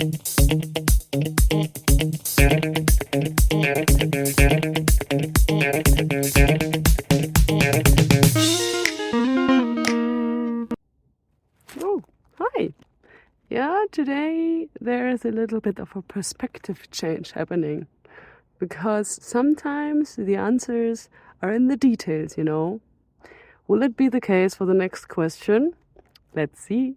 Oh, hi. Yeah, today there is a little bit of a perspective change happening because sometimes the answers are in the details, you know. Will it be the case for the next question? Let's see.